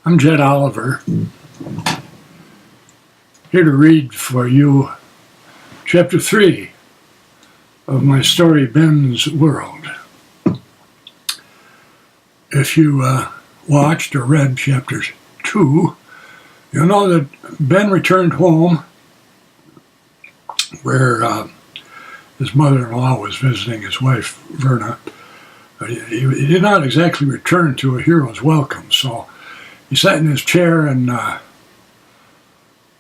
I'm Jed Oliver, here to read for you Chapter 3 of my story, Ben's World. If you watched or read Chapter 2, you'll know that Ben returned home where his mother-in-law was visiting his wife, Verna. He did not exactly return to a hero's welcome, so he sat in his chair and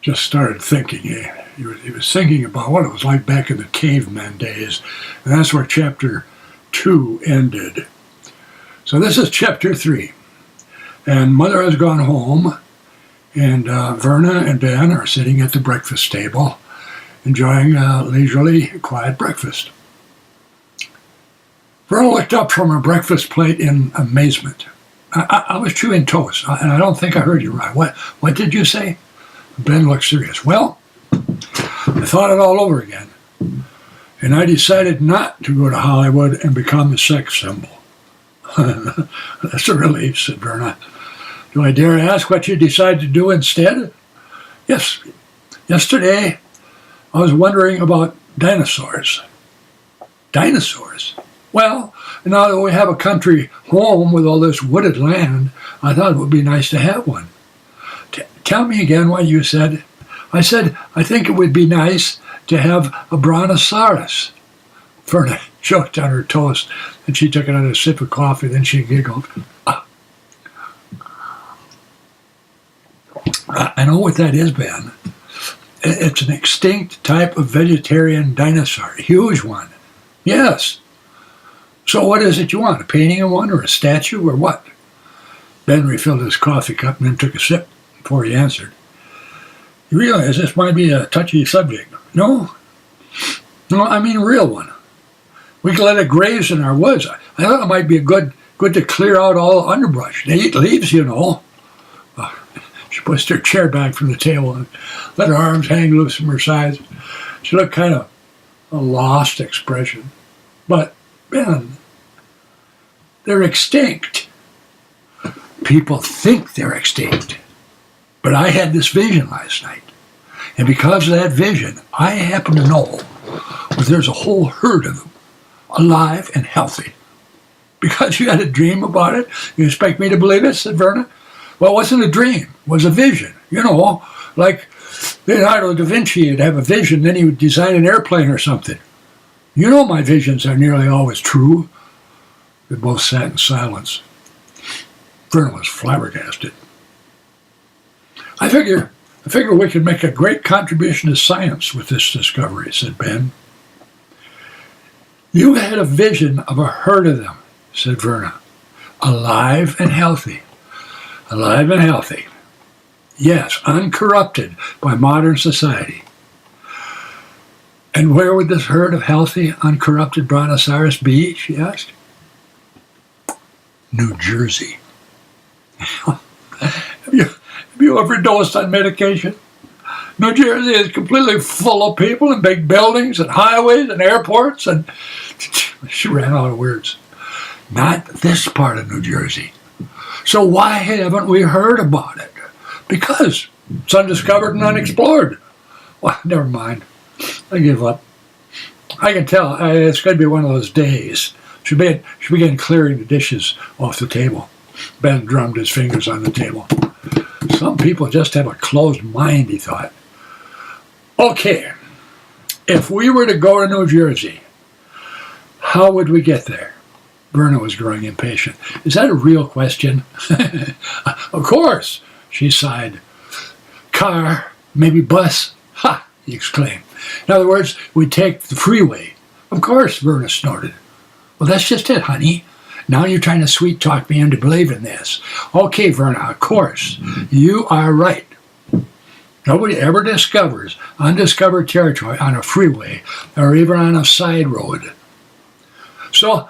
just started thinking. He was thinking about what it was like back in the caveman days, and that's where Chapter 2 ended. So this is Chapter 3, and Mother has gone home, and Verna and Ben are sitting at the breakfast table, enjoying a leisurely, quiet breakfast. Verna looked up from her breakfast plate in amazement. I was chewing toast, and I don't think I heard you right. What did you say? Ben looked serious. Well, I thought it all over again, and I decided not to go to Hollywood and become a sex symbol. That's a relief, said Verna. Do I dare ask what you decided to do instead? Yes. Yesterday, I was wondering about dinosaurs. Dinosaurs? Well, now that we have a country home with all this wooded land, I thought it would be nice to have one. Tell me again what you said. I said, I think it would be nice to have a brontosaurus. Verna choked on her toast, and she took another sip of coffee, then she giggled. I know what that is, Ben. It's an extinct type of vegetarian dinosaur, a huge one. Yes. So what is it you want, a painting of one or a statue or what? Ben refilled his coffee cup and then took a sip before he answered. You realize this might be a touchy subject. No, I mean a real one. We can let it graze in our woods. I thought it might be good to clear out all the underbrush. They eat leaves, you know. She pushed her chair back from the table and let her arms hang loose from her sides. She looked kind of a lost expression. But, Ben, they're extinct. People think they're extinct. But I had this vision last night. And because of that vision, I happen to know that there's a whole herd of them, alive and healthy. Because you had a dream about it, you expect me to believe it, said Verna. Well, it wasn't a dream, it was a vision. You know, like Leonardo da Vinci would have a vision, then he would design an airplane or something. You know my visions are nearly always true. They both sat in silence. Verna was flabbergasted. I figure we could make a great contribution to science with this discovery, said Ben. You had a vision of a herd of them, said Verna. Alive and healthy. Alive and healthy. Yes, uncorrupted by modern society. And where would this herd of healthy, uncorrupted brontosaurus be, she asked. New Jersey. Have you overdosed on medication? New Jersey is completely full of people and big buildings and highways and airports and... She ran out of words. Not this part of New Jersey. So why haven't we heard about it? Because it's undiscovered and unexplored. Well, never mind. I give up. I can tell it's going to be one of those days. She began clearing the dishes off the table. Ben drummed his fingers on the table. Some people just have a closed mind, he thought. Okay, if we were to go to New Jersey, how would we get there? Verna was growing impatient. Is that a real question? Of course, she sighed. Car, maybe bus. Ha, he exclaimed. In other words, we'd take the freeway. Of course, Verna snorted. Well, that's just it, honey. Now you're trying to sweet talk me into believing this. Okay, Verna, of course. You are right. Nobody ever discovers undiscovered territory on a freeway or even on a side road. So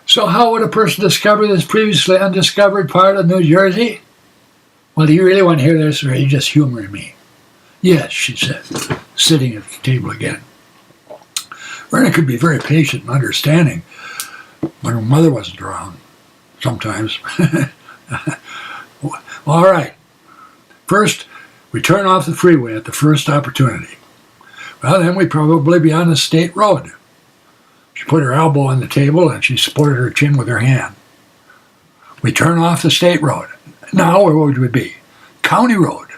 how would a person discover this previously undiscovered part of New Jersey? Well, do you really want to hear this, or are you just humoring me? Yes, she said, sitting at the table again. Verna could be very patient and understanding when her mother wasn't around, sometimes. All right, First, we turn off the freeway at the first opportunity. Well, then we'd probably be on the state road. She put her elbow on the table and she supported her chin with her hand. We turn off the state road. Now, where would we be? County road.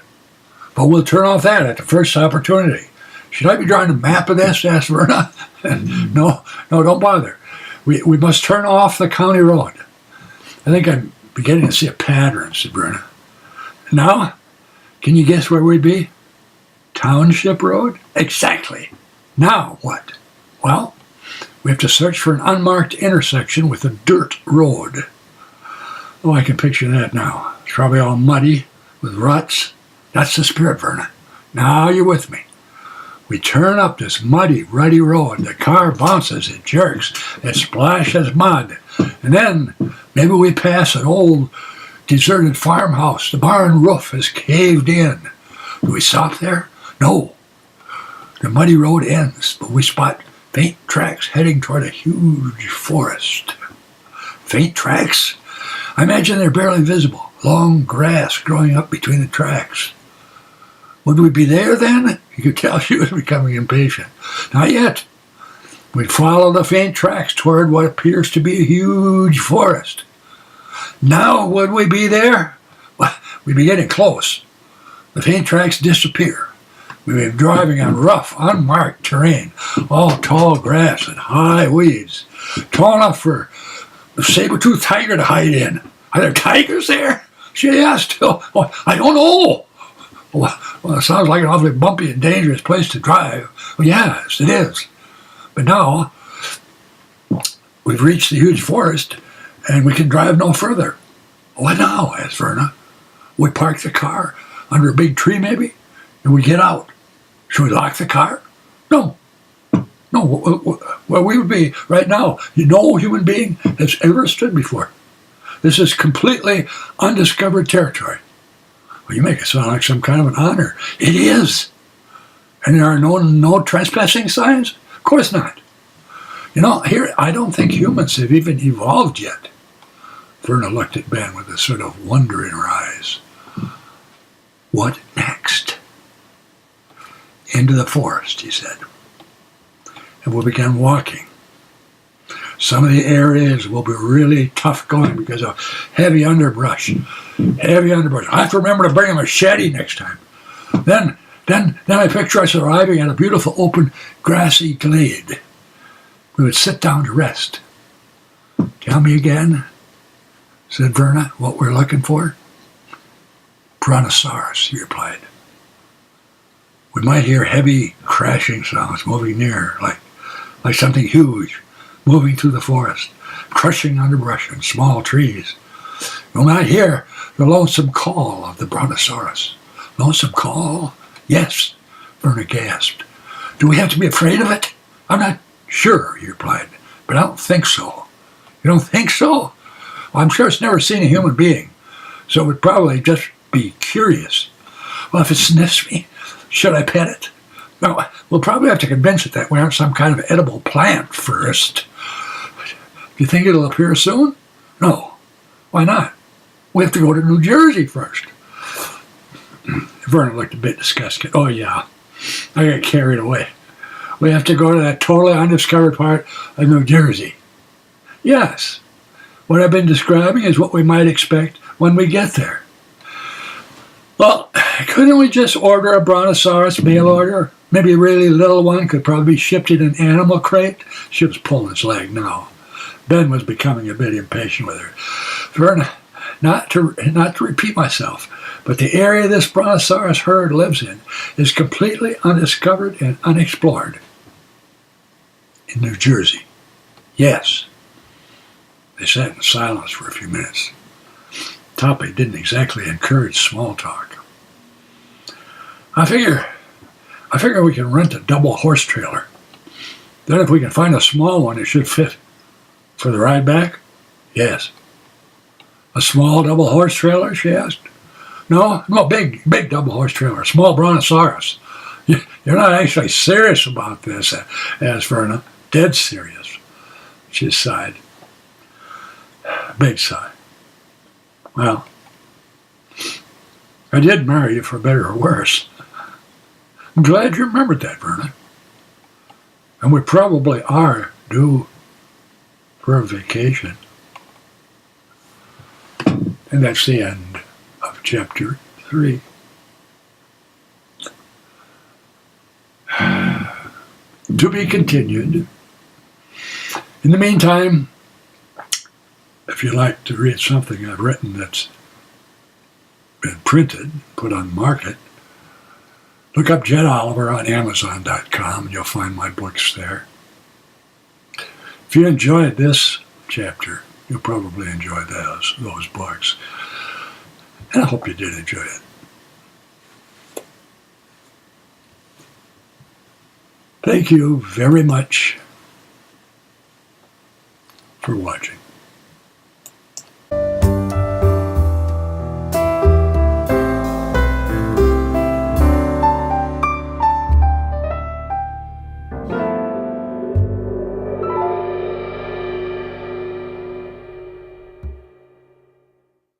But we'll turn off that at the first opportunity. Should I be drawing a map of this? Asked Verna. No, don't bother. We must turn off the county road. I think I'm beginning to see a pattern, said Verna. Now, can you guess where we'd be? Township road? Exactly. Now what? Well, we have to search for an unmarked intersection with a dirt road. Oh, I can picture that now. It's probably all muddy with ruts. That's the spirit, Verna. Now you're with me. We turn up this muddy, rutty road. The car bounces, it jerks, it splashes mud. And then maybe we pass an old, deserted farmhouse. The barn roof is caved in. Do we stop there? No. The muddy road ends, but we spot faint tracks heading toward a huge forest. Faint tracks? I imagine they're barely visible. Long grass growing up between the tracks. Would we be there then? You could tell she was becoming impatient. Not yet. We'd follow the faint tracks toward what appears to be a huge forest. Now would we be there? Well, we'd be getting close. The faint tracks disappear. We'd be driving on rough, unmarked terrain, all tall grass and high weeds, tall enough for a saber-toothed tiger to hide in. Are there tigers there? She asked. Oh, I don't know. Well, it sounds like an awfully bumpy and dangerous place to drive. Well, yes, it is. But now, we've reached the huge forest, and we can drive no further. What now? Asked Verna. We park the car under a big tree, maybe, and we get out. Should we lock the car? No. Where we would be right now, no human being has ever stood before. This is completely undiscovered territory. Well, you make it sound like some kind of an honor. It is. And there are no trespassing signs? Of course not. You know, here, I don't think humans have even evolved yet. Verna looked at Ben with a sort of wonder in her eyes. What next? Into the forest, he said. And we began walking. Some of the areas will be really tough going because of heavy underbrush. I have to remember to bring a machete next time. Then I picture us arriving at a beautiful open grassy glade. We would sit down to rest. Tell me again, said Verna, what we're looking for? Brontosaurus, he replied. We might hear heavy crashing sounds moving near, like something huge moving through the forest, crushing underbrush and small trees. We might hear the lonesome call of the Brontosaurus. Lonesome call? Yes, Verna gasped. Do we have to be afraid of it? I'm not sure, he replied, but I don't think so. You don't think so? Well, I'm sure it's never seen a human being, so it would probably just be curious. Well, if it sniffs me, should I pet it? No, we'll probably have to convince it that we aren't some kind of edible plant first. Do you think it'll appear soon? No. Why not? We have to go to New Jersey first. Verna looked a bit disgusted. Oh, yeah. I got carried away. We have to go to that totally undiscovered part of New Jersey. Yes. What I've been describing is what we might expect when we get there. Well, couldn't we just order a Brontosaurus mail order? Maybe a really little one could probably be shipped in an animal crate. She was pulling his leg now. Ben was becoming a bit impatient with her. Verna, not to repeat myself, but the area this Brontosaurus herd lives in is completely undiscovered and unexplored. In New Jersey. Yes. They sat in silence for a few minutes. The topic didn't exactly encourage small talk. I figure we can rent a double horse trailer. Then if we can find a small one, it should fit. For the ride back? Yes. A small double horse trailer, she asked. No, big double horse trailer, a small Brontosaurus. You're not actually serious about this, asked Verna. Dead serious. She sighed. Big sigh. Well, I did marry you for better or worse. I'm glad you remembered that, Verna. And we probably are due for a vacation. And that's the end of chapter 3. To be continued. In the meantime, if you'd like to read something I've written that's been printed, put on market, look up Jed Oliver on Amazon.com and you'll find my books there. If you enjoyed this chapter, you'll probably enjoy those books. And I hope you did enjoy it. Thank you very much for watching.